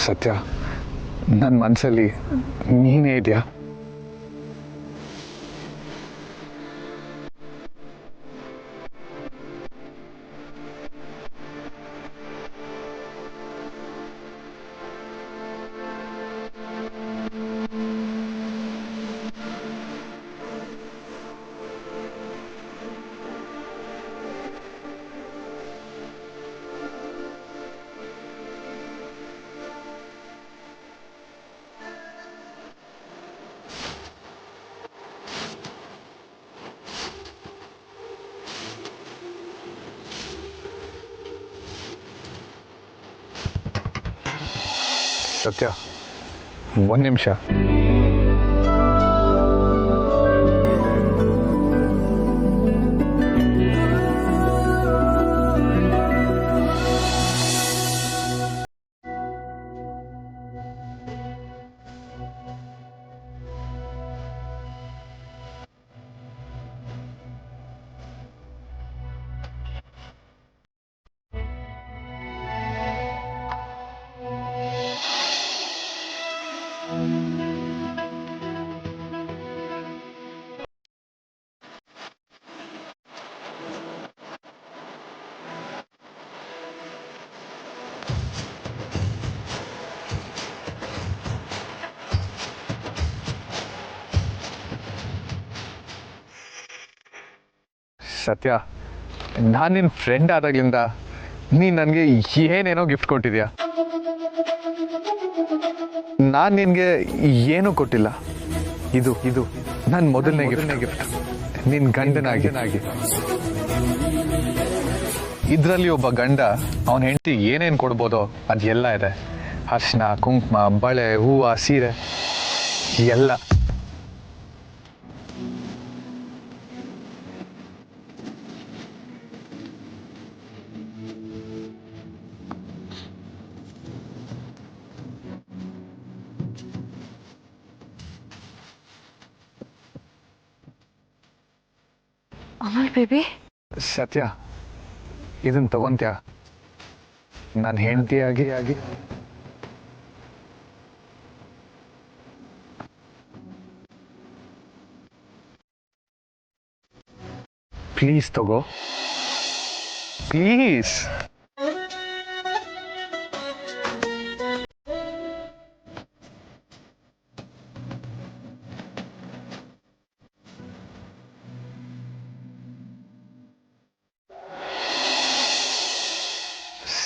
ಸತ್ಯ, ನನ್ನ ಮನಸ್ಸಲ್ಲಿ ನೀನೇ ಇದೆಯಾ? ಸತ್ಯ, ಒಂದು ನಿಮಿಷ. ಸತ್ಯ, ನಾನು ನಿನ್ನ ಫ್ರೆಂಡ್ ಆದಾಗ್ಲಿಂದ ನೀನು ನನಗೆ ಏನೇನೋ ಗಿಫ್ಟ್ ಕೊಟ್ಟಿದ್ಯಾ. ನಾನು ನಿನಗೆ ಏನೂ ಕೊಟ್ಟಿಲ್ಲ. ಇದು ಇದು ನನ್ನ ಮೊದಲನೇ ಗಿಫ್ಟ್, ನಿನ್ನ ಗಂಡನಾಗಿ. ಇದರಲ್ಲಿ ಒಬ್ಬ ಗಂಡ ಅವನ ಹೆಂಡತಿ ಏನೇನು ಕೊಡ್ಬೋದೋ ಅದೆಲ್ಲ ಇದೆ. ಅರಿಶಿನ, ಕುಂಕುಮ, ಬಳೆ, ಹೂವು, ಸೀರೆ ಎಲ್ಲ. ಅಮಲ್ ಬೇಬಿ, ಸತ್ಯ, ಇದನ್ನು ತಗೊಂತ್ಯಾ ನನ್ನ ಹೆಂಡತಿಯಾಗಿ? ಪ್ಲೀಸ್ ತಗೋ, ಪ್ಲೀಸ್.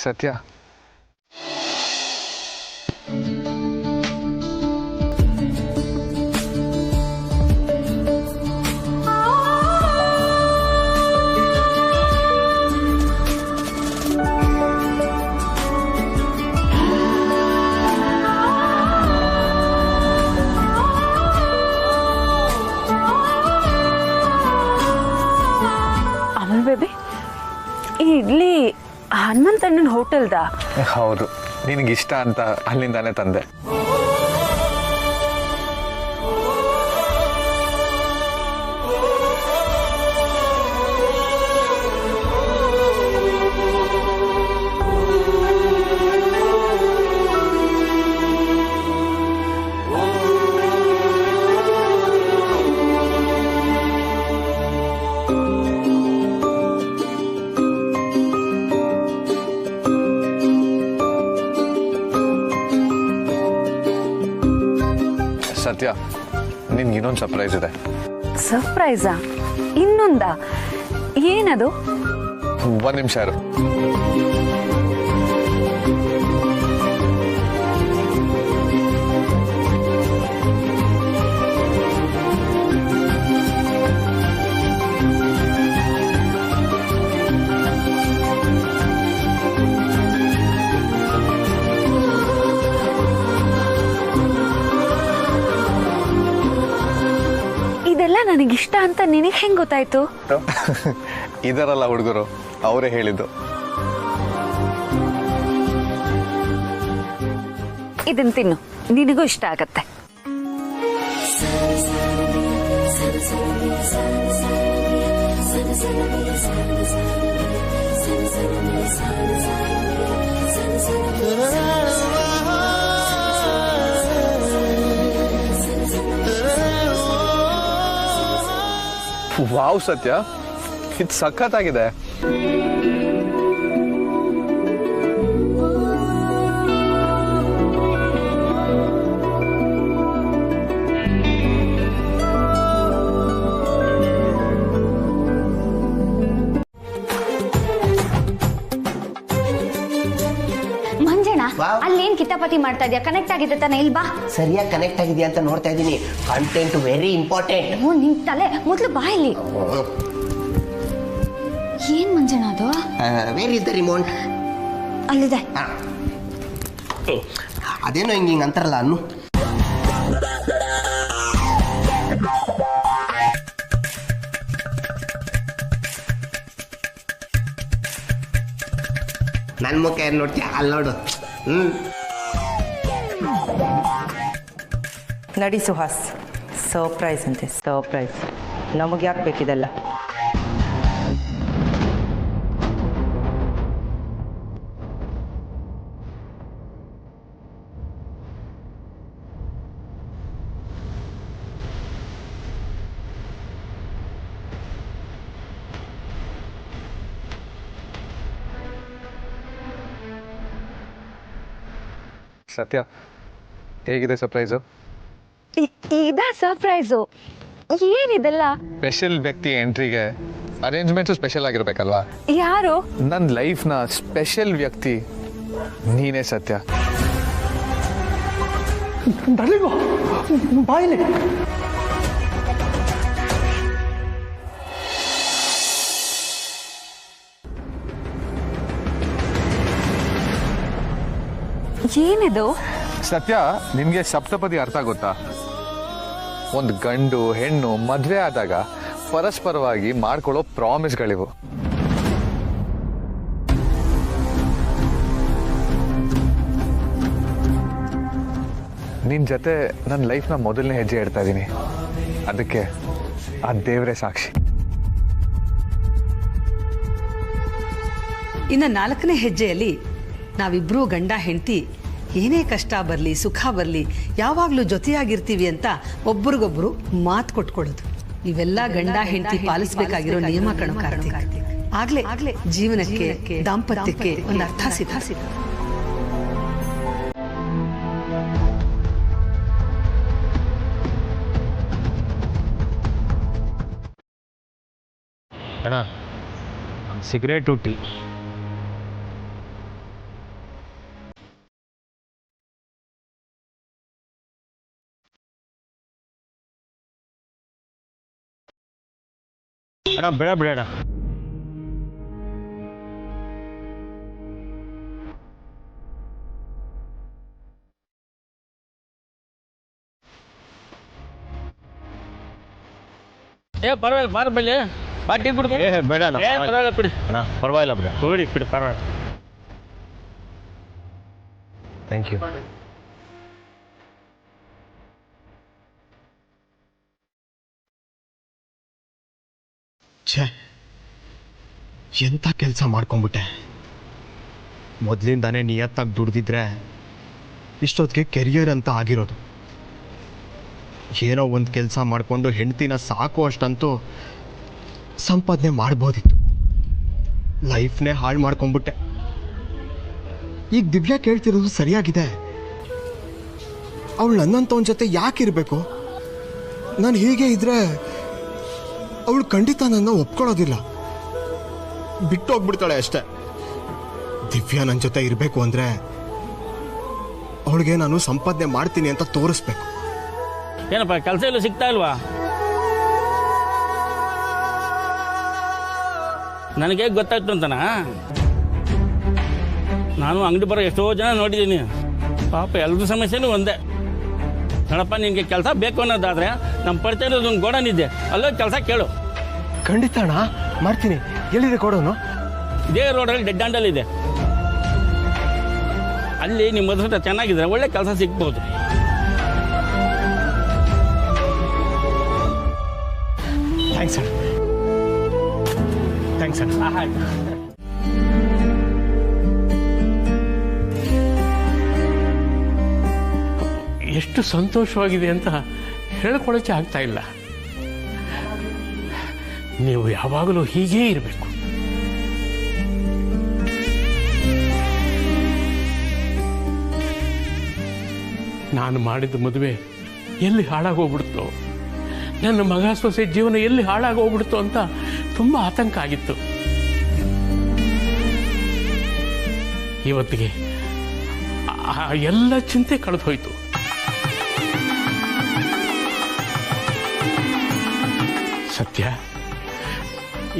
ಸತ್ಯ, ಅಮಲ್ ಬೇಬಿ, ಈ ಇಡ್ಲಿ ಹನುಮಂತಣ್ಣನ ಹೋಟೆಲ್ದಾ? ಹೌದು, ನಿನಗಿಷ್ಟ ಅಂತ ಅಲ್ಲಿಂದಾನೇ ತಂದೆ. ಸತ್ಯ, ನಿನ್ಗೆ ಇನ್ನೊಂದು ಸರ್ಪ್ರೈಸ್ ಇದೆ. ಸರ್ಪ್ರೈಸಾ? ಇನ್ನೊಂದಾ? ಏನದು? ಒಂದು ನಿಮಿಷ ಇರು. ಇದೆಲ್ಲ ನನಗಿಷ್ಟ ಅಂತ ನಿನಗೆ ಹೆಂಗ್ ಗೊತ್ತಾಯ್ತು? ಇದರಲ್ಲ ಹುಡುಗರು, ಅವರೇ ಹೇಳಿದ್ದು. ಇದನ್ನ ತಿನ್ನು, ನಿನಗೂ ಇಷ್ಟ ಆಗತ್ತೆ. ವಾವ್ ಸತ್ಯ, ಇದು ಸಖತ್ತಾಗಿದೆ. ಮಂಜಣ್ಣ, ಅಲ್ಲೇನ್ ಕಿತಾಪತಿ ಮಾಡ್ತಾ ಇದೆಯಾ? ಕನೆಕ್ಟ್ ಆಗಿದೆ ತಾನೆ? ಇಲ್ಬಾ. ಸರಿಯಾಗಿ ಕನೆಕ್ಟ್ ಆಗಿದೆಯಾ ಅಂತ ನೋಡ್ತಾ ಇದ್ದೀನಿ. Content very important. ನಿನ್ ತಲೆ ಮೊದ್ಲು ಬಾ ಇಲ್ಲಿ. ಏನ್ ಮಂಜಣ್ಣ ಅದು? Where is the remote? ಅಲ್ಲಿದೆ. ಅದೇನೋ ಹಿಂಗೆ ಅಂತಾರಲ್ಲ ಅನ್ನು. ನನ್ನ ಮುಖ ಏನು ನೋಡ್ತೀಯ? ಅಲ್ಲಿ ನೋಡು. ನಡಿ ಸುಹಾಸ್, ಸರ್ಪ್ರೈಸ್ ಅಂತೆ, ಸರ್ಪ್ರೈಸ್. ನಮಗೆ ಯಾಕೆ ಬೇಕಿದೆಲ್ಲ? ಸತ್ಯ, ಹೇಗಿದೆ ಸರ್ಪ್ರೈಸು? ಇದ ಸರ್ಪ್ರೈಸು? ಏನಿದೆಲ್ಲ? ಸ್ಪೆಷಲ್ ವ್ಯಕ್ತಿ ಎಂಟ್ರಿಗೆ ಅರೇಂಜ್ಮೆಂಟ್ಸು ಸ್ಪೆಷಲ್ ಆಗಿರ್ಬೇಕಲ್ವಾ? ಯಾರು? ನನ್ನ ಲೈಫ್ನ ಸ್ಪೆಷಲ್ ವ್ಯಕ್ತಿ ನೀನೇ ಸತ್ಯ. ಬಾಯಿಲೆ ಏನಿದು? ಸತ್ಯ, ನಿನಗೆ ಸಪ್ತಪದಿ ಅರ್ಥ ಗೊತ್ತಾ? ಒಂದು ಗಂಡು ಹೆಣ್ಣು ಮದುವೆ ಆದಾಗ ಪರಸ್ಪರವಾಗಿ ಮಾಡ್ಕೊಳ್ಳೋ ಪ್ರಾಮಿಸ್ಗಳಿವು. ನಿನ್ನ ಜೊತೆ ನನ್ನ ಲೈಫ್ನ ಮೊದಲನೇ ಹೆಜ್ಜೆ ಇಡ್ತಾ ಇದ್ದೀನಿ. ಅದಕ್ಕೆ ಆ ದೇವರೇ ಸಾಕ್ಷಿ. ಇನ್ನು 4ನೇ ಹೆಜ್ಜೆಯಲ್ಲಿ ನಾವಿಬ್ಬರೂ ಗಂಡ ಹೆಂಡತಿ ಏನೇ ಕಷ್ಟ ಬರಲಿ ಸುಖ ಬರಲಿ ಯಾವಾಗಲೂ ಜೊತೆಯಾಗಿರ್ತೀವಿ ಅಂತ ಒಬ್ರಿಗೊಬ್ರು ಮಾತು ಕೊಟ್ಕೊಳ್ಳೋದು. ಇವೆಲ್ಲ ಗಂಡ ಹೆಂಡತಿ ಪಾಲಿಸಬೇಕಾಗಿರೋ ನಿಯಮ ಕಣೋ ಕಾರ್ತಿಕ್. ಆಗ್ಲೇ ಜೀವನಕ್ಕೆ, ದಾಂಪತ್ಯಕ್ಕೆ ಒಂದು ಅರ್ಥ ಸಿದ್ಧ. ಅಣ್ಣ, ಸಿಗರೇಟು ಟೀ. ಅಣ್ಣ ಬೇಡ ಬೇಡ. ಪರವಾಗಿಲ್ಲ, ಬಾರ ಬಲ್ಲಿ ಪಾಟಿ ಬಿಡು. ಬೇಡ ಪರವಾಗಿಲ್ಲ ಬಿಡಿ ಅಣ್ಣ, ಪರವಾಗಿಲ್ಲ ಬೇಡ. ಬಿಡಿ ಬಿಡಿ, ಪರವಾಗಿಲ್ಲ. Thank you. ಛೇ, ಎಂಥ ಕೆಲಸ ಮಾಡ್ಕೊಂಬಿಟ್ಟೆ. ಮೊದಲಿಂದಾನೇ ನಿಯತ್ತಾಗಿ ದುಡ್ದಿದ್ರೆ ಇಷ್ಟೊತ್ತಿಗೆ ಕೆರಿಯರ್ ಅಂತ ಆಗಿರೋದು. ಏನೋ ಒಂದು ಕೆಲಸ ಮಾಡಿಕೊಂಡು ಹೆಂಡ್ತಿನ ಸಾಕು ಅಷ್ಟಂತೂ ಸಂಪಾದನೆ ಮಾಡ್ಬೋದಿತ್ತು. ಲೈಫ್ನೇ ಹಾಳು ಮಾಡ್ಕೊಂಬಿಟ್ಟೆ. ಈಗ ದಿವ್ಯಾ ಕೇಳ್ತಿರೋದು ಸರಿಯಾಗಿದೆ. ಅವಳು ನನ್ನಂಥವನ ಜೊತೆ ಯಾಕಿರಬೇಕು? ನಾನು ಹೀಗೆ ಇದ್ರೆ ಅವಳು ಖಂಡಿತ ನನ್ನ ಒಪ್ಕೊಳ್ಳೋದಿಲ್ಲ, ಬಿಟ್ಟು ಹೋಗ್ಬಿಡ್ತಾಳೆ ಅಷ್ಟೆ. ದಿವ್ಯಾ ನನ್ನ ಜೊತೆ ಇರಬೇಕು ಅಂದರೆ ಅವಳಿಗೆ ನಾನು ಸಂಪಾದನೆ ಮಾಡ್ತೀನಿ ಅಂತ ತೋರಿಸ್ಬೇಕು. ಏನಪ್ಪ ಕೆಲಸ ಎಲ್ಲ ಸಿಗ್ತಾ ಇಲ್ವಾ? ನನಗೆ ಗೊತ್ತಾಯ್ತು ಅಂತನಾ? ನಾನು ಅಂಗಡಿ ಬರೋ ಎಷ್ಟೋ ಜನ ನೋಡಿದ್ದೀನಿ. ಪಾಪ ಎಲ್ಲರ ಸಮಸ್ಯೆನೂ ಒಂದೇ. ನೋಡಪ್ಪ, ನಿನಗೆ ಕೆಲಸ ಬೇಕು ಅನ್ನೋದಾದರೆ ನಮ್ಮ ಪರಿಚಯದ ಒಂದು ಗೋಡನ್ ಇದೆ, ಅಲ್ಲೋ ಕೆಲಸ ಕೇಳು. ಖಂಡಿತ ಅಣ್ಣ, ಮಾಡ್ತೀನಿ. ಎಲ್ಲಿದೆ ಕೊಡೋನು? ಇದೇ ರೋಡಲ್ಲಿ ಡೆಡ್ ಹ್ಯಾಂಡಲ್ಲಿದೆ. ಅಲ್ಲಿ ನಿಮ್ಮ ಮದುವೆ ಚೆನ್ನಾಗಿದ್ರೆ ಒಳ್ಳೆ ಕೆಲಸ ಸಿಗ್ಬೋದು. ಥ್ಯಾಂಕ್ಸ್ ಅಣ್ಣ, ಥ್ಯಾಂಕ್ಸ್ ಅಣ್ಣ. ಎಷ್ಟು ಸಂತೋಷವಾಗಿದೆ ಅಂತ ಹೇಳ್ಕೊಳ್ಳೋಕ್ಕೆ ಆಗ್ತಾ ಇಲ್ಲ. ನೀವು ಯಾವಾಗಲೂ ಹೀಗೇ ಇರಬೇಕು. ನಾನು ಮಾಡಿದ ಮದುವೆ ಎಲ್ಲಿ ಹಾಳಾಗೋಗ್ಬಿಡ್ತು, ನನ್ನ ಮಗ ಸೊಸೆ ಜೀವನ ಎಲ್ಲಿ ಹಾಳಾಗೋಗ್ಬಿಡ್ತು ಅಂತ ತುಂಬ ಆತಂಕ ಆಗಿತ್ತು. ಇವತ್ತಿಗೆ ಎಲ್ಲ ಚಿಂತೆ ಕಳೆದು ಹೋಯ್ತು. ಸತ್ಯ,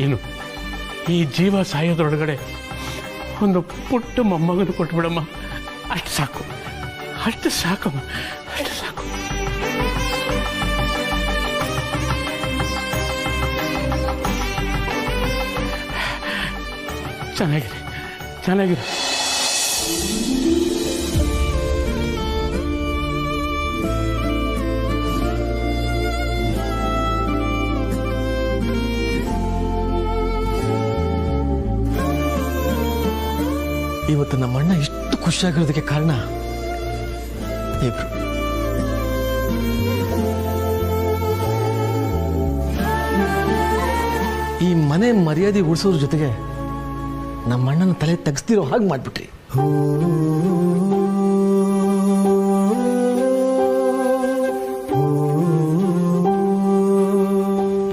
ಏನು ಈ ಜೀವ ಸಾಯೋದ್ರೊಳಗಡೆ ಒಂದು ಪುಟ್ಟ ಮೊಮ್ಮಗನ ಕೊಟ್ಬಿಡಮ್ಮ, ಅಷ್ಟು ಸಾಕು, ಅಷ್ಟು ಸಾಕಮ್ಮ, ಅಷ್ಟು ಸಾಕು. ಚೆನ್ನಾಗಿದೆ, ಚೆನ್ನಾಗಿದೆ. ಇವತ್ತು ನಮ್ಮಣ್ಣ ಇಷ್ಟು ಖುಷಿಯಾಗಿರೋದಕ್ಕೆ ಕಾರಣ ಇಬ್ರು. ಈ ಮನೆ ಮರ್ಯಾದೆ ಉಳಿಸೋದ್ರ ಜೊತೆಗೆ ನಮ್ಮಣ್ಣನ ತಲೆ ತೆಗೆಸ್ತಿರೋ ಹಾಗೆ ಮಾಡ್ಬಿಟ್ರಿ.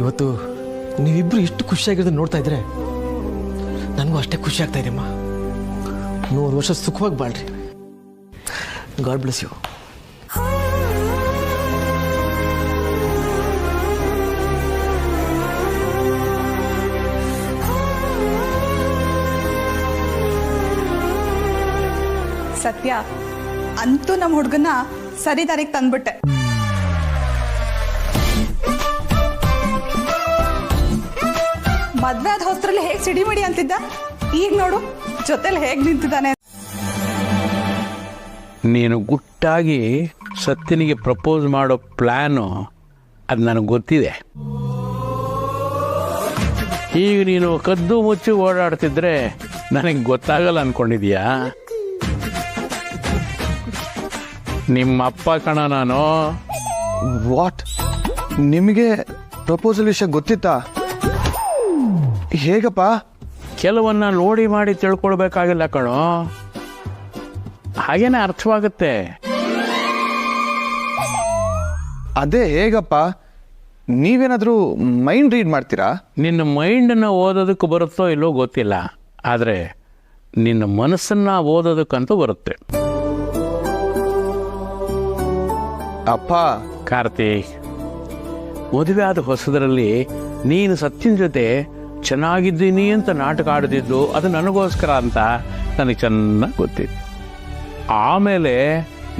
ಇವತ್ತು ನೀವಿಬ್ರು ಇಷ್ಟು ಖುಷಿಯಾಗಿರೋದನ್ನ ನೋಡ್ತಾ ಇದ್ರೆ ನನಗೂ ಅಷ್ಟೇ ಖುಷಿ ಆಗ್ತಾ ಇದೆಯಮ್ಮ. 100 ವರ್ಷ ಸುಖವಾಗಿ ಬಾಳ್ರಿ. God bless you. ಸತ್ಯ, ಅಂತೂ ನಮ್ಮ ಹುಡುಗನ ಸರಿ ದಾರಿಗೆ ತಂದ್ಬಿಟ್ಟೆ. ಮದ್ವೆ ಆದ ಹೊಸ್ತ್ರಲ್ಲಿ ಹೇಗೆ ಸಿಡಿಮಿಡಿ ಅಂತಿದ್ದ, ಈಗ ನೋಡು ಜೊತೆಲಿ ಹೇಗೆ ನಿಂತಿದ್ದಾನೆ. ನೀನು ಗುಟ್ಟಾಗಿ ಸತ್ಯನಿಗೆ ಪ್ರಪೋಸ್ ಮಾಡೋ ಪ್ಲ್ಯಾನು ಅದು ನನಗೆ ಗೊತ್ತಿದೆ. ಈಗ ನೀನು ಕದ್ದು ಮುಚ್ಚಿ ಓಡಾಡ್ತಿದ್ರೆ ನನಗೆ ಗೊತ್ತಾಗಲ್ಲ ಅಂದ್ಕೊಂಡಿದ್ಯಾ? ನಿಮ್ಮಪ್ಪ ಕಣ ನಾನು. ವಾಟ್? ನಿಮಗೆ ಪ್ರಪೋಸಲ್ ವಿಷಯ ಗೊತ್ತಿತ್ತಾ? ಹೇಗಪ್ಪ? ಕೆಲವನ್ನ ನೋಡಿ ಮಾಡಿ ತಿಳ್ಕೊಳ್ಬೇಕಾಗಿಲ್ಲ ಕಣೋ, ಹಾಗೇನೆ ಅರ್ಥವಾಗುತ್ತೆ. ಅದೇ ಹೇಗಪ್ಪ? ನೀವೇನಾದರೂ ಮೈಂಡ್ ರೀಡ್ ಮಾಡ್ತೀರಾ? ನಿನ್ನ ಮೈಂಡನ್ನು ಓದೋದಕ್ಕೆ ಬರುತ್ತೋ ಇಲ್ಲೋ ಗೊತ್ತಿಲ್ಲ, ಆದರೆ ನಿನ್ನ ಮನಸ್ಸನ್ನು ಓದೋದಕ್ಕಂತೂ ಬರುತ್ತೆ. ಅಪ್ಪ. ಕಾರ್ತಿಕ್, ಮದುವೆ ಆದ ಹೊಸದರಲ್ಲಿ ನೀನು ಸತ್ಯನ ಜೊತೆ ಚೆನ್ನಾಗಿದ್ದೀನಿ ಅಂತ ನಾಟಕ ಆಡ್ದಿದ್ದು ಅದು ನನಗೋಸ್ಕರ ಅಂತ ನನಗೆ ಚೆನ್ನಾಗಿ ಗೊತ್ತಿತ್ತು. ಆಮೇಲೆ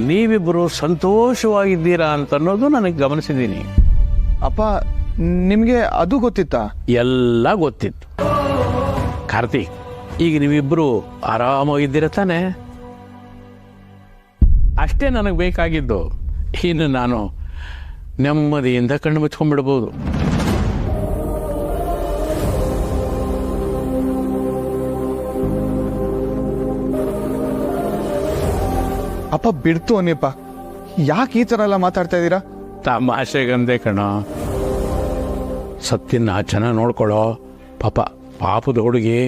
ನೀವಿಬ್ಬರು ಸಂತೋಷವಾಗಿದ್ದೀರಾ ಅಂತ ಅನ್ನೋದು ನನಗೆ ಗಮನಿಸಿದ್ದೀನಿ. ಅಪ್ಪ, ನಿಮಗೆ ಅದು ಗೊತ್ತಿತ್ತಾ? ಎಲ್ಲ ಗೊತ್ತಿತ್ತು. ಕಾರ್ತಿಕ್, ಈಗ ನೀವಿಬ್ಬರು ಆರಾಮಾಗಿದ್ದೀರ ತಾನೆ? ಅಷ್ಟೇ ನನಗೆ ಬೇಕಾಗಿದ್ದು. ಇನ್ನು ನಾನು ನೆಮ್ಮದಿಯಿಂದ ಕಣ್ಣು ಮುಚ್ಕೊಂಡ್ಬಿಡ್ಬೋದು. ಅಪ್ಪ ಬಿಡ್ತು ಅನ್ನಿಪ್ಪ, ಯಾಕೆ ಈ ಥರ ಎಲ್ಲ ಮಾತಾಡ್ತಾ ಇದ್ದೀರಾ? ತಮಾಷೆಗಂದೆ ಕಣ. ಸತ್ಯನ ಚೆನ್ನಾಗಿ ನೋಡ್ಕೊಳ್ಳೋ. ಪಾಪದ ಹುಡುಗಿ.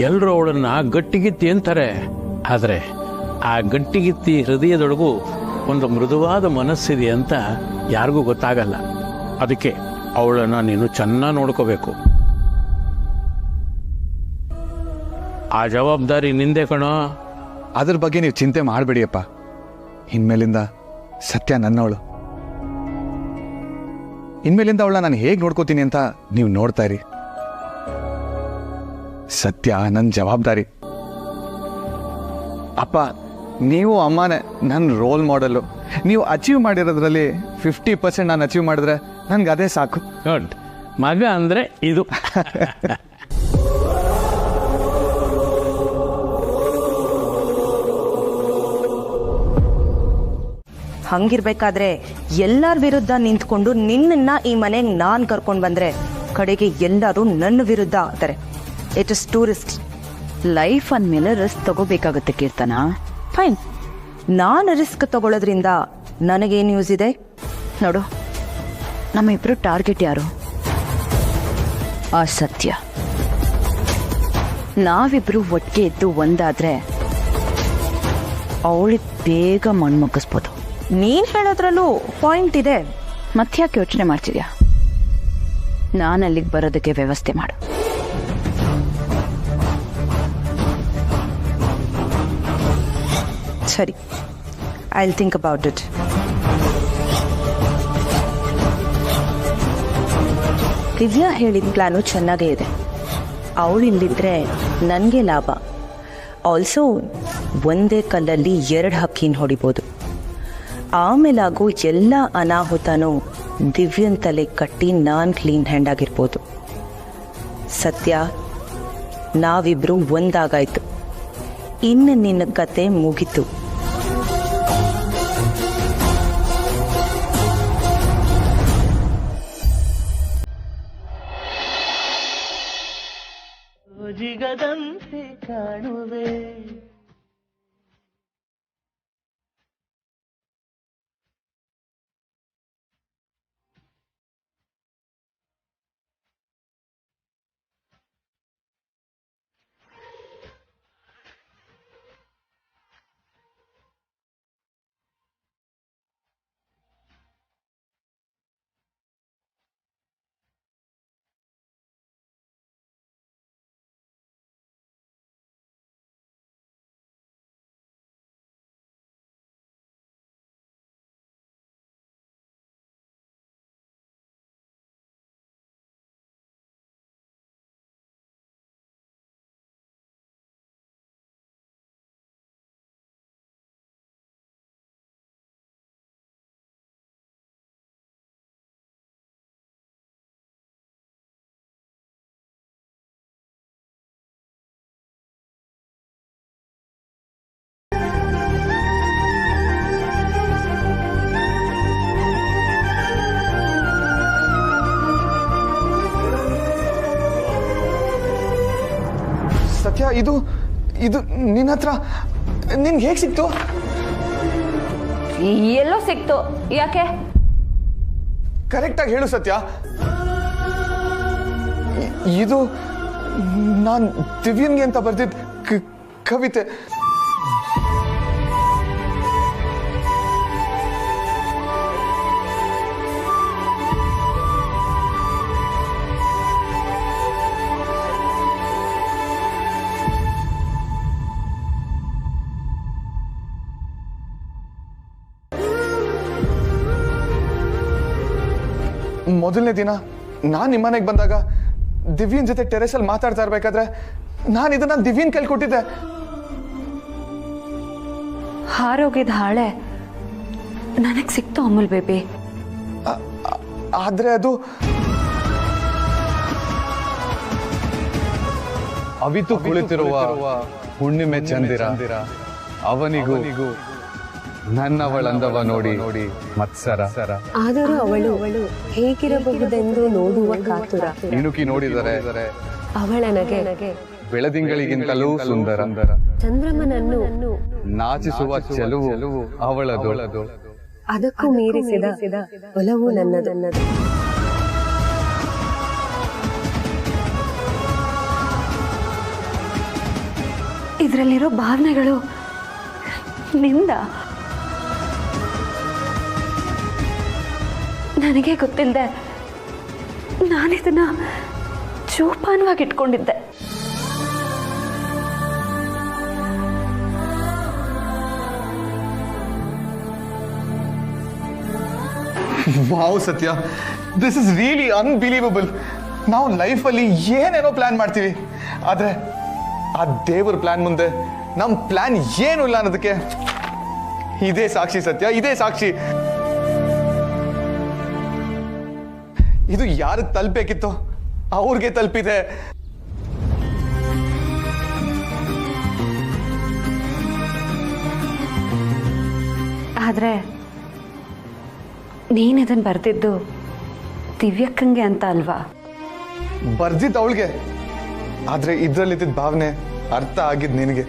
ಎಲ್ಲರೂ ಅವಳನ್ನ ಗಟ್ಟಿಗಿತ್ತಿ ಅಂತಾರೆ, ಆದರೆ ಆ ಗಟ್ಟಿಗಿತ್ತಿ ಹೃದಯದೊಳಗೂ ಒಂದು ಮೃದುವಾದ ಮನಸ್ಸಿದೆ ಅಂತ ಯಾರಿಗೂ ಗೊತ್ತಾಗಲ್ಲ. ಅದಕ್ಕೆ ಅವಳನ್ನು ನೀನು ಚೆನ್ನಾಗಿ ನೋಡ್ಕೋಬೇಕು. ಆ ಜವಾಬ್ದಾರಿ ನಿಂದೆ ಕಣೋ. ಅದ್ರ ಬಗ್ಗೆ ನೀವು ಚಿಂತೆ ಮಾಡಬೇಡಿಯಪ್ಪ. ಇನ್ಮೇಲಿಂದ ಸತ್ಯ ನನ್ನವಳು. ಇನ್ಮೇಲಿಂದ ಅವಳನ್ನ ನಾನು ಹೇಗೆ ನೋಡ್ಕೋತೀನಿ ಅಂತ ನೀವು ನೋಡ್ತಾ ಇರಿ. ಸತ್ಯ ನನ್ನ ಜವಾಬ್ದಾರಿ. ಅಪ್ಪ, ನೀವು ಅಮ್ಮನೇ ನನ್ನ ರೋಲ್ ಮಾಡೆಲ್ಲು. ನೀವು ಅಚೀವ್ ಮಾಡಿರೋದ್ರಲ್ಲಿ 50% ನಾನು ಅಚೀವ್ ಮಾಡಿದ್ರೆ ನನಗೆ ಅದೇ ಸಾಕು. ಗುಡ್. ಮಗ ಅಂದರೆ ಇದು. ಹಂಗಿರ್ಬೇಕಾದ್ರೆ ಎಲ್ಲರ ವಿರುದ್ಧ ನಿಂತ್ಕೊಂಡು ನಿನ್ನನ್ನ ಈ ಮನೆಗೆ ನಾನು ಕರ್ಕೊಂಡು ಬಂದ್ರೆ ಕಡೆಗೆ ಎಲ್ಲರೂ ನನ್ನ ವಿರುದ್ಧ ಆಗ್ತಾರೆ. It is two risk. Life ಅಂದಮೇಲೆ ರಿಸ್ಕ್ ತಗೋಬೇಕಾಗುತ್ತೆ ಕೀರ್ತನ. ಫೈನ್, ನಾನು ರಿಸ್ಕ್ ತಗೊಳ್ಳೋದ್ರಿಂದ ನನಗೇನು ಯೂಸ್ ಇದೆ ನೋಡು. ನಮ್ಮಿಬ್ರು ಟಾರ್ಗೆಟ್ ಯಾರು? ಆ ಸತ್ಯ. ನಾವಿಬ್ರು ಒಟ್ಟಿಗೆ ಇದ್ದು ಒಂದಾದ್ರೆ ಅವಳಿಗೆ ಬೇಗ ಮಣ್ಮುಗಿಸ್ಬೋದು. ನೀನ್ ಹೇಳೋದ್ರಲ್ಲೂ ಪಾಯಿಂಟ್ ಇದೆ. ಮತ್ತ್ಯಾಕೆ ಯೋಚನೆ ಮಾಡ್ತಿದ್ಯಾ? ನಾನು ಅಲ್ಲಿಗೆ ಬರೋದಕ್ಕೆ ವ್ಯವಸ್ಥೆ ಮಾಡು. ಸರಿ, I will think about it. Divya ಹೇಳಿದ ಪ್ಲಾನು ಚೆನ್ನಾಗೇ ಇದೆ. ಅವಳು ಇಲ್ಲಿದ್ರೆ ನನಗೆ ಲಾಭ. ಆಲ್ಸೋ ಒಂದೇ ಕಲ್ಲಲ್ಲಿ 2 ಹಕ್ಕಿನ ಹೊಡಿಬೋದು. ಆಮೇಲಾಗೋ ಎಲ್ಲ ಅನಾಹುತನೂ ದಿವ್ಯನ್ ತಲೆ ಕಟ್ಟಿ ನಾನು ಕ್ಲೀನ್ ಹ್ಯಾಂಡ್ ಆಗಿರ್ಬೋದು. ಸತ್ಯ, ನಾವಿಬ್ರು ಒಂದಾಗಾಯ್ತು. ಇನ್ನು ನಿನ್ನ ಕತೆ ಮುಗೀತು. ಜಿಗದಂತೆ ಕಾಣುವೆ. ಸತ್ಯ, ಇದು ಇದು ನಿನ್ನ ಹತ್ರ ನಿನ್ಗೆ ಹೇಗೆ ಸಿಕ್ತು? ಎಲ್ಲೋ ಸಿಕ್ತು. ಯಾಕೆ? ಕರೆಕ್ಟಾಗಿ ಹೇಳು ಸತ್ಯ. ಇದು ನಾನು ದಿವ್ಯನ್ಗೆ ಅಂತ ಬರ್ದಿದ್ದ ಕವಿತೆ. ಮೊದಲನೇ ದಿನ ನಾನು ನಿಮ್ಮನೆಗೆ ಬಂದಾಗ ದಿವ್ಯನ್ ಜೊತೆ ಟೆರೆಸಲ್ಲಿ ಮಾತಾಡ್ತಾ ಇರ್ಬೇಕಾದ್ರೆ ನಾನು ಇದನ್ನ ದಿವ್ಯನ್ ಕೈಲಿ ಕೊಟ್ಟಿದ್ದೆ. ಹಾರೋಗಿದ ಹಾಳೆ ನನಗೆ ಸಿಕ್ತು ಅಮೂಲ್ ಬೇಬಿ. ಆದ್ರೆ ಅದು ಅವಿತು ಕುಳಿತಿರುವ ಹುಣ್ಣಿಮೆ ಚಂದಿರ ಅವನಿಗೂ ನನ್ನವಳಂದವ ನೋಡಿ ಮತ್ಸರ. ಆದರೂ ಅವಳು ಹೇಗಿರಬಹುದೆಂದು ನೋಡುವ ಕಾತುರ. ಇಣುಕಿ ನೋಡಿದರೆ ಅವಳ ನಗೆ ಬೆಳದಿಂಗಳಿಗಿಂತಲೂ ಸುಂದರ. ಚಂದ್ರಮನನ್ನು ನಾಚಿಸುವ ಚೆಲುವು ಅವಳದು. ಅದಕ್ಕೂ ಮೀರಿಸಿದ ಒಲವು ನನ್ನದನ್ನದು. ಇದರಲ್ಲಿರೋ ಭಾವನೆಗಳು ನಿಂದ. ನನಗೆ ಗೊತ್ತಿಲ್ಲದೆ ನಾನಿದನ್ನ ಜೋಪಾನವಾಗಿ ಇಟ್ಕೊಂಡಿದ್ದೆ. ವಾವ್ ಸತ್ಯ, ದಿಸ್ ಇಸ್ ರಿಯಲಿ ಅನ್ಬಿಲೀವಬಲ್. ನಾವು ಲೈಫಲ್ಲಿ ಏನೇನೋ ಪ್ಲಾನ್ ಮಾಡ್ತೀವಿ, ಆದ್ರೆ ಆ ದೇವ್ರ ಪ್ಲಾನ್ ಮುಂದೆ ನಮ್ಮ ಪ್ಲಾನ್ ಏನು ಇಲ್ಲ ಅನ್ನೋದಕ್ಕೆ ಇದೇ ಸಾಕ್ಷಿ ಸತ್ಯ, ಇದೇ ಸಾಕ್ಷಿ. ಇದು ಯಾರಿಗೆ ತಲುಪಬೇಕಿತ್ತು ಅವ್ರಿಗೆ ತಲುಪಿದೆ. ಆದ್ರೆ ನೀನಿದನ್ ಬರ್ದಿದ್ದು ದಿವ್ಯಕ್ಕಂಗೆ ಅಂತ ಅಲ್ವಾ? ಬರ್ದಿದ್ದು ಅವಳಿಗೆ, ಆದ್ರೆ ಇದ್ರಲ್ಲಿದ್ದ ಭಾವನೆ ಅರ್ಥ ಆಗಿದ್ ನಿನಗೆ.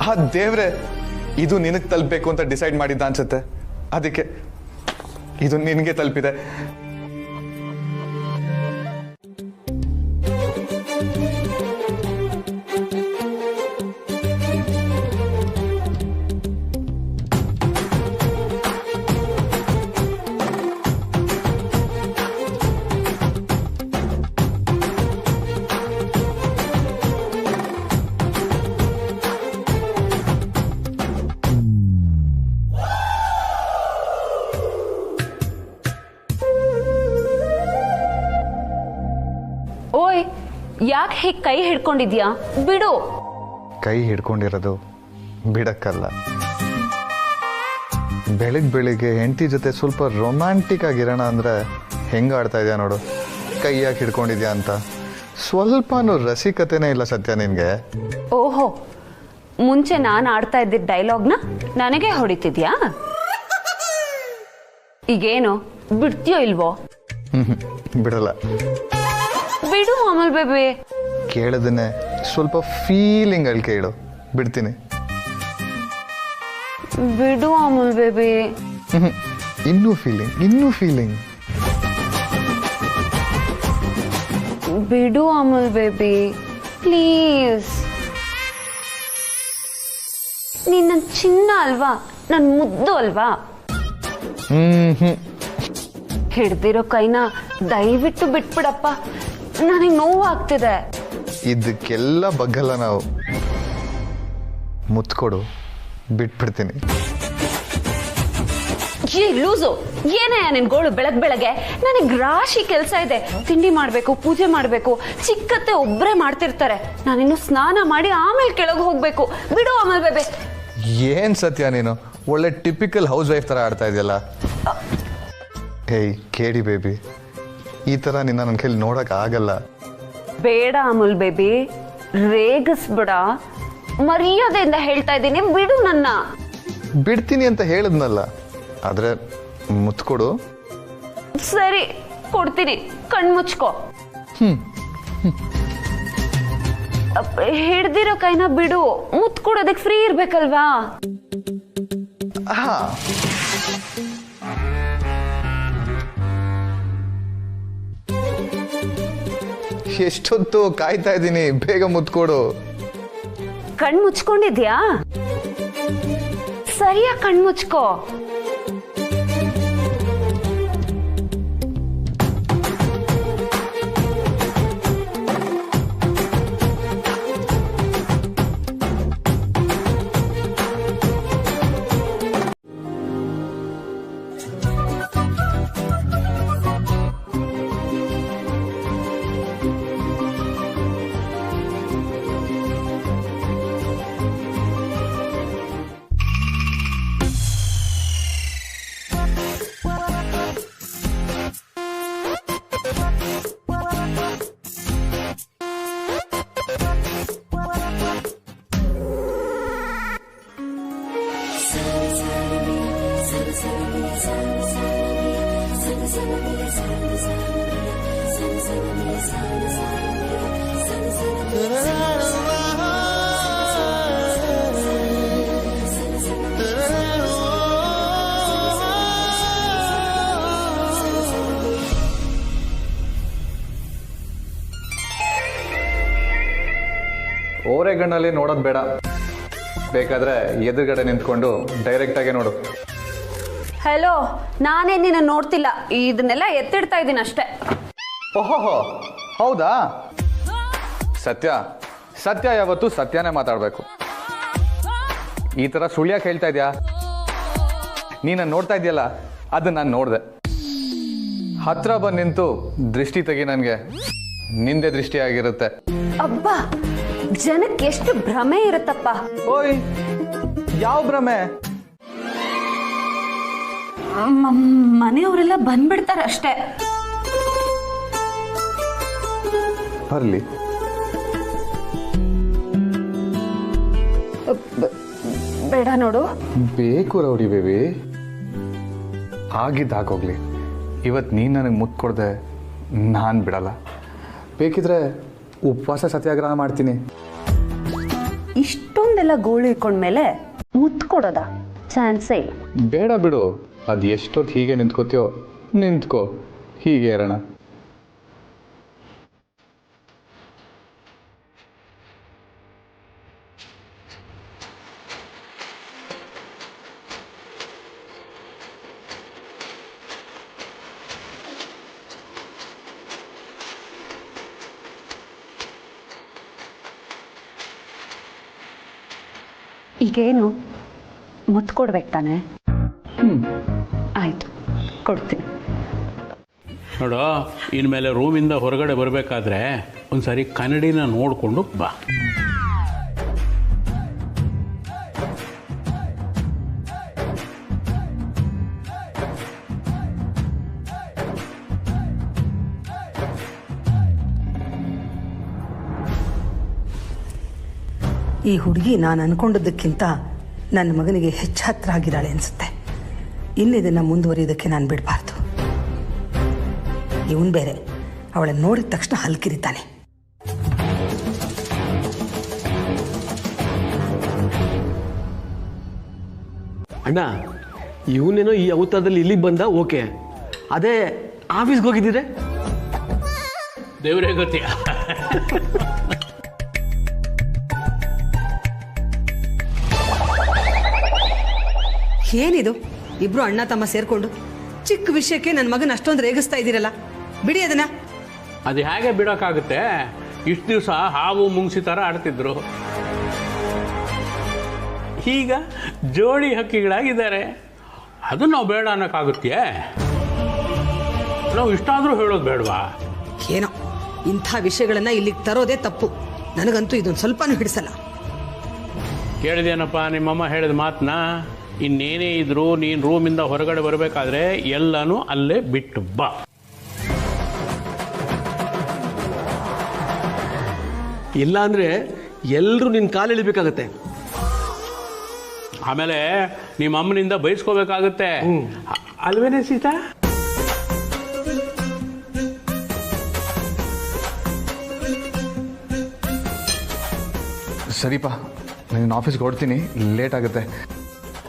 ಆ ದೇವ್ರೆ ಇದು ನಿನಗೆ ತಲುಪಬೇಕು ಅಂತ ಡಿಸೈಡ್ ಮಾಡಿದ್ದ ಅನ್ಸುತ್ತೆ. ಅದಕ್ಕೆ ಇದು ನಿನಗೆ ತಲುಪಿದೆ. ಓಯ್, ಯಾಕೆ ಹೀಗೆ ಕೈ ಹಿಡ್ಕೊಂಡಿದ್ಯಾ? ಬಿಡು. ಕೈ ಹಿಡ್ಕೊಂಡಿರೋದು ಬಿಡಕ್ಕಲ್ಲ. ಬೆಳಿಗ್ಗೆ ಹೆಂಡತಿ ಜೊತೆ ಸ್ವಲ್ಪ ರೊಮ್ಯಾಂಟಿಕ್ ಆಗಿರೋಣ ಅಂದ್ರೆ ಹೆಂಗ ಆಡ್ತಾ ಇದೆಯಾ ನೋಡು. ಕೈ ಯಾಕೆ ಹಿಡ್ಕೊಂಡಿದ್ಯಾ ಅಂತ ಸ್ವಲ್ಪನೂ ರಸಿಕತೆನೇ ಇಲ್ಲ ಸತ್ಯ ನಿನ್ಗೆ. ಓಹೋ, ಮುಂಚೆ ನಾನು ಆಡ್ತಾ ಇದ್ದಿದ್ದ ಡೈಲಾಗ್ನ ನನಗೆ ಹೊಡಿತಿದ್ಯಾ? ಈಗೇನು ಬಿಡ್ತೀಯೋ ಇಲ್ವೋ? ಬಿಡಲ್ಲ. ಬಿಡು ಅಮಲ್ ಬೇಬಿ. ಕೇಳದನ್ನೇ ಸ್ವಲ್ಪ ಫೀಲಿಂಗ್ ಅಲ್ಲಿ ಕೇಳು, ಬಿಡ್ತೀನಿ. ಬಿಡು ಅಮಲ್ ಬೇಬಿ. ಇನ್ನೂ ಫೀಲಿಂಗ್. ಬಿಡು ಅಮಲ್ ಬೇಬಿ, ಪ್ಲೀಸ್. ನೀನ್ ನನ್ ಚಿನ್ನ ಅಲ್ವಾ, ನನ್ ಮುದ್ದು ಅಲ್ವಾ? ಹಿಡ್ದಿರೋ ಕೈನ ದಯವಿಟ್ಟು ಬಿಟ್ಬಿಡಪ್ಪ, ನನಗೆ ನೋವು ಆಗ್ತಿದೆ. ಇದಕ್ಕೆಲ್ಲ ಬಗ್ಗಲ್ಲ ನಾವು. ಮುತ್ಕೊಡು, ಬಿಟ್ಬಿಡ್ತೀನಿ. ಏ ಲೂಸು, ಏನೇ ನಿನ್ ಗೋಳು ಬೆಳಗ್ಗೆ? ನನಗೆ ರಾಶಿ ಕೆಲಸ ಇದೆ. ತಿಂಡಿ ಮಾಡ್ಬೇಕು, ಪೂಜೆ ಮಾಡ್ಬೇಕು, ಚಿಕ್ಕತ್ತೆ ಒಬ್ರೇ ಮಾಡ್ತಿರ್ತಾರೆ. ನಾನಿನ್ನು ಸ್ನಾನ ಮಾಡಿ ಆಮೇಲೆ ಕೆಳಗೆ ಹೋಗ್ಬೇಕು. ಬಿಡು ಅಮಲ್ ಬೇಬಿ. ಏನ್ ಸತ್ಯ ನೀನು ಒಳ್ಳೆ ಟಿಪಿಕಲ್ ಹೌಸ್ ವೈಫ್ ತರ ಆಡ್ತಾ ಇದೆಯಲ್ಲ. ಹೇಯ್ ಕೇಳಿ ಬೇಬಿ, ಈ ತರ ನಿನ್ನ ನನ್ನ ಕೈಲಿ ನೋಡಕ್ ಆಗಲ್ಲ. ಬೇಡ ಅಮುಲ್ ಬೇಬಿ, ರೇಗಿಸ್ಬಿಡ. ಮರ್ಯಾದೆಯಿಂದ ಹೇಳ್ತಾ ಇದ್ದೀನಿ, ಬಿಡು ನನ್ನ. ಬಿಡ್ತೀನಿ ಅಂತ ಹೇಳಿದ್ನಲ್ಲ, ಆದ್ರೆ ಮುತ್ಕೊಡು. ಸರಿ, ಕೊಡ್ತೀನಿ. ಕಣ್ಮುಚ್ಕೋ. ಹಿಡ್ದಿರೋ ಕೈನ ಬಿಡು. ಮುತ್ ಕೊಡೋದಕ್ಕೆ ಫ್ರೀ ಇರ್ಬೇಕಲ್ವಾ? ಎಷ್ಟೊತ್ತು ಕಾಯ್ತಾ ಇದ್ದೀನಿ, ಬೇಗ ಮುತ್ಕೊಡು. ಕಣ್ ಮುಚ್ಕೊಂಡಿದ್ಯಾ? ಸರಿಯಾಗಿ ಕಣ್ ಮುಚ್ಕೋ. ಓರೆಗಣ್ಣಲ್ಲಿ ನೋಡೋದು ಬೇಡ, ಬೇಕಾದ್ರೆ ಎದುರುಗಡೆ ನಿಂತ್ಕೊಂಡು ಡೈರೆಕ್ಟ್ ಆಗಿ ನೋಡು. ಹಲೋ, ನಾನೇ ನಿನ್ನ ನೋಡ್ತಿಲ್ಲ, ಇದನ್ನೆಲ್ಲ ಎತ್ತಿಡ್ತಾ ಇದ್ದೀನಿ ಅಷ್ಟೇ. ಓಹೋ, ಹೌದಾ? ಸತ್ಯ ಯಾವತ್ತು ಸತ್ಯನೇ ಮಾತಾಡ್ಬೇಕು. ಈ ತರ ಸುಳ್ಯಾಕೆ ಹೇಳ್ತಾ ಇದ್ಯಾ? ನೀನ ನೋಡ್ತಾ ಇದೆಯಲ್ಲ, ಅದು ನಾನು ನೋಡ್ದೆ. ಹತ್ರ ಬಂದು ನಿಂತು ದೃಷ್ಟಿ ತೆಗಿ, ನನಗೆ ನಿಂದೆ ದೃಷ್ಟಿ ಆಗಿರುತ್ತೆ. ಅಬ್ಬಾ, ಜನಕ್ಕೆ ಎಷ್ಟು ಭ್ರಮೆ ಇರುತ್ತಪ್ಪ. ಓಯ್, ಯಾವ ಭ್ರಮೆ? ಮನೆಯವರೆಲ್ಲ ಬಂದ್ಬಿಡ್ತಾರೆ ಅಷ್ಟೇ. ಬರ್ಲಿ. ಬೇಡ ನೋಡು. ಬೇಕು ರೌಡಿ ಬೇಬಿ, ಆಗಿದ್ದಾಗೋಗ್ಲಿ. ಇವತ್ತು ನೀನು ನನಗೆ ಮುತ್ತು ಕೊಡದೆ ನಾನು ಬಿಡಲ್ಲ. ಬೇಕಿದ್ರೆ ಉಪವಾಸ ಸತ್ಯಾಗ್ರಹ ಮಾಡ್ತೀನಿ. ಇಷ್ಟೊಂದೆಲ್ಲ ಗೋಳು ಇಟ್ಕೊಂಡ್ಮೇಲೆ ಮುತ್ತು ಕೊಡೋದ ಚಾನ್ಸೇ ಇಲ್ಲ. ಬೇಡ ಬಿಡು, ಅದು ಎಷ್ಟೊತ್ತು ಹೀಗೆ ನಿಂತ್ಕೋತೀಯೋ ನಿಂತ್ಕೋ, ಹೀಗೆ ಇರೋಣ. ಈಗೇನು ಮುತ್ತು ಕೊಡ್ಬೇಕು ತಾನೆ? ಆಯ್ತು, ಕೊಡ್ತೀನಿ. ನೋಡು, ಇನ್ಮೇಲೆ ರೂಮಿಂದ ಹೊರಗಡೆ ಬರಬೇಕಾದ್ರೆ ಒಂದ್ಸರಿ ಕನ್ನಡಿನ ನೋಡಿಕೊಂಡು ಬಾ. ಈ ಹುಡುಗಿ ನಾನು ಅನ್ಕೊಂಡದ್ದಕ್ಕಿಂತ ನನ್ನ ಮಗನಿಗೆ ಹೆಚ್ಚು ಹತ್ರ ಆಗಿದ್ದಾಳೆ ಅನ್ಸುತ್ತೆ. ಇನ್ನಿದನ್ನು ಮುಂದುವರಿಯೋದಕ್ಕೆ ನಾನು ಬಿಡಬಾರ್ದು. ಇವನು ಬೇರೆ ಅವಳನ್ನು ನೋಡಿದ ತಕ್ಷಣ ಹಲ್ಕಿರಿತಾನೆ. ಅಣ್ಣ, ಇವನೇನೋ ಈ ಅವತಾರದಲ್ಲಿ ಇಲ್ಲಿಗೆ ಬಂದ, ಓಕೆ. ಅದೇ ಆಫೀಸ್ಗೆ ಹೋಗಿದ್ದೀರೆ ದೇವರೇ ಗತಿ. ಏನಿದು ಇಬ್ರು ಅಣ್ಣ ತಮ್ಮ ಸೇರ್ಕೊಂಡು ಚಿಕ್ಕ ವಿಷಯಕ್ಕೆ ನನ್ನ ಮಗನ ಅಷ್ಟೊಂದು ರೇಗಿಸ್ತಾ ಇದ್ದೀರಲ್ಲ, ಬಿಡಿ ಅದನ್ನ. ಅದು ಹೇಗೆ ಬಿಡೋಕ್ಕಾಗುತ್ತೆ? ಇಷ್ಟು ದಿವಸ ಹಾವು ಮುಂಗ್ಸಿ ಥರ ಆಡ್ತಿದ್ರು, ಈಗ ಜೋಡಿ ಹಕ್ಕಿಗಳಾಗಿದ್ದಾರೆ. ಅದು ನಾವು ಬೇಡ ಅನ್ನೋಕ್ಕಾಗುತ್ತೆ? ನಾವು ಇಷ್ಟಾದರೂ ಹೇಳೋದು ಬೇಡವಾ? ಏನೋ ಇಂಥ ವಿಷಯಗಳನ್ನ ಇಲ್ಲಿಗೆ ತರೋದೇ ತಪ್ಪು. ನನಗಂತೂ ಇದೊಂದು ಸ್ವಲ್ಪನೂ ಹಿಡಿಸಲ್ಲ. ಕೇಳಿದೇನಪ್ಪ ನಿಮ್ಮಮ್ಮ ಹೇಳಿದ ಮಾತನ್ನ? ಇನ್ನೇನೇ ಇದ್ರು ನೀನು ರೂಮಿಂದ ಹೊರಗಡೆ ಬರಬೇಕಾದ್ರೆ ಎಲ್ಲನೂ ಅಲ್ಲೇ ಬಿಟ್ಟು ಬಾ. ಇಲ್ಲ ಅಂದರೆ ಎಲ್ಲರೂ ನಿನ್ನ ಕಾಲು ಎಳಿಬೇಕಾಗತ್ತೆ. ಆಮೇಲೆ ನಿಮ್ಮ ಅಮ್ಮನಿಂದ ಬಯಸ್ಕೋಬೇಕಾಗುತ್ತೆ ಅಲ್ವೇನೆ ಸೀತಾ? ಸರಿಪಾ, ನಾನು ಆಫೀಸ್ಗೆ ಹೊಡ್ತೀನಿ, ಲೇಟ್ ಆಗುತ್ತೆ.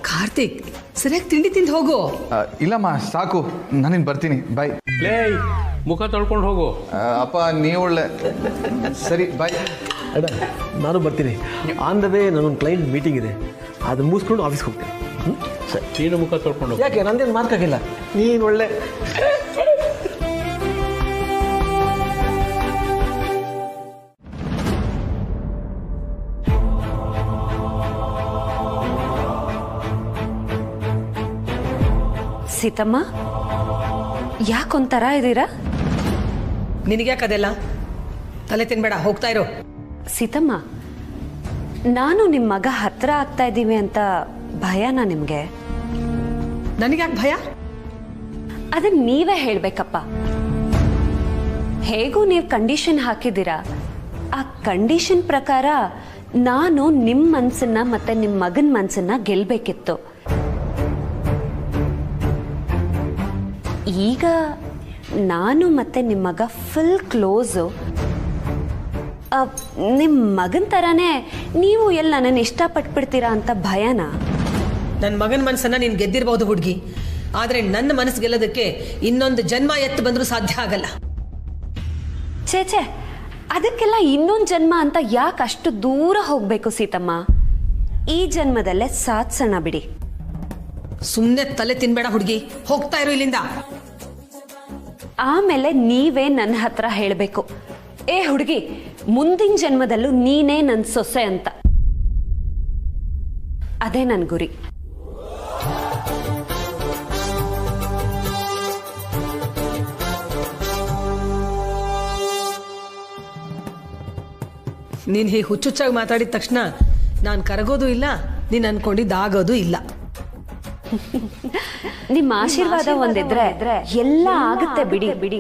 ಕಾರ್ತಿಕ್, ಸರಿಯಾಗಿ ತಿಂಡಿ ತಿಂದು ಹೋಗು. ಇಲ್ಲಮ್ಮ, ಸಾಕು, ನಾನಿನ್ ಬರ್ತೀನಿ, ಬಾಯ್. ಲೇ, ಮುಖ ತೊಳ್ಕೊಂಡು ಹೋಗು. ಅಪ್ಪ ನೀವು ಒಳ್ಳೆ. ಸರಿ, ಬಾಯ್. ಅಣ್ಣ, ನಾನು ಬರ್ತೀನಿ. ಆನ್ ದ ವೇ ನನ್ನೊಂದು ಕ್ಲೈಂಟ್ ಮೀಟಿಂಗ್ ಇದೆ, ಅದನ್ನ ಮುಗಿಸ್ಕೊಂಡು ಆಫೀಸ್ಗೆ ಹೋಗ್ತೀನಿ. ಸರಿ, ನೀನು ಮುಖ ತೊಳ್ಕೊಂಡು. ಯಾಕೆ, ನಂದೇನು ಮಾರ್ಕ್ ಆಗಿಲ್ಲ, ನೀನು ಒಳ್ಳೆ. ಸೀತಮ್ಮ, ಯಾಕೊಂಥರ ಇದ್ದೀರಾ? ನಿನಗ್ಯಾಕದೆಲ್ಲ? ತಲೆ ತಿನ್ಬೇಡ, ಹೋಗ್ತಾ ಇರೋ. ಸೀತಮ್ಮ, ನಾನು ನಿಮ್ಮ ಮಗ ಹತ್ರ ಆಗ್ತಾ ಇದ್ದೀವಿ ಅಂತ ಭಯನಾ ನಿಮ್ಗೆ? ನನಗ್ಯಾಕೆ ಭಯ? ಅದನ್ನ ನೀವೇ ಹೇಳ್ಬೇಕಪ್ಪ. ಹೇಗೂ ನೀವು ಕಂಡೀಷನ್ ಹಾಕಿದ್ದೀರಾ, ಆ ಕಂಡೀಷನ್ ಪ್ರಕಾರ ನಾನು ನಿಮ್ಮ ಮನ್ಸನ್ನ ಮತ್ತೆ ನಿಮ್ಮ ಮಗನ ಮನ್ಸನ್ನ ಗೆಲ್ಬೇಕಿತ್ತು. ಈಗ ನಾನು ಮತ್ತೆ ನಿಮ್ಮ ಮಗ ಫುಲ್ ಕ್ಲೋಸು. ನಿಮ್ಮ ಮಗನ ಥರನೇ ನೀವು ಎಲ್ಲ ನನ್ನನ್ನು ಇಷ್ಟಪಟ್ಬಿಡ್ತೀರಾ ಅಂತ ಭಯನಾ? ನನ್ನ ಮಗನ ಮನಸ್ಸನ್ನ ನೀನು ಗೆದ್ದಿರಬಹುದು ಹುಡುಗಿ, ಆದರೆ ನನ್ನ ಮನಸ್ಸು ಗೆಲ್ಲೋದಕ್ಕೆ ಇನ್ನೊಂದು ಜನ್ಮ ಎತ್ತು ಬಂದರೂ ಸಾಧ್ಯ ಆಗಲ್ಲ. ಛೇ, ಅದಕ್ಕೆಲ್ಲ ಇನ್ನೊಂದು ಜನ್ಮ ಅಂತ ಯಾಕೆ ಅಷ್ಟು ದೂರ ಹೋಗ್ಬೇಕು ಸೀತಮ್ಮ? ಈ ಜನ್ಮದಲ್ಲೇ ಸಾಧಿಸೋಣ ಬಿಡಿ. ಸುಮ್ಮನೆ ತಲೆ ತಿನ್ಬೇಡ ಹುಡುಗಿ, ಹೋಗ್ತಾ ಇರೋ ಇಲ್ಲಿಂದ. ಆಮೇಲೆ ನೀವೇ ನನ್ನ ಹತ್ರ ಹೇಳಬೇಕು, ಏ ಹುಡುಗಿ, ಮುಂದಿನ ಜನ್ಮದಲ್ಲೂ ನೀನೇ ನನ್ನ ಸೊಸೆ ಅಂತ. ಅದೇ ನನ್ನ ಗುರಿ. ನೀನು ಹೀಗೆ ಹುಚ್ಚುಚ್ಚಾಗಿ ಮಾತಾಡಿದ ತಕ್ಷಣ ನಾನು ಕರಗೋದು ಇಲ್ಲ, ನೀನು ಅನ್ಕೊಂಡಿದ್ದಾಗೋದು ಇಲ್ಲ. ನಿಮ್ಮ ಆಶೀರ್ವಾದ ಒಂದಿದ್ರೆ ಎಲ್ಲ ಆಗುತ್ತೆ ಬಿಡಿ.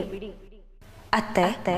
ಅತ್ತೆ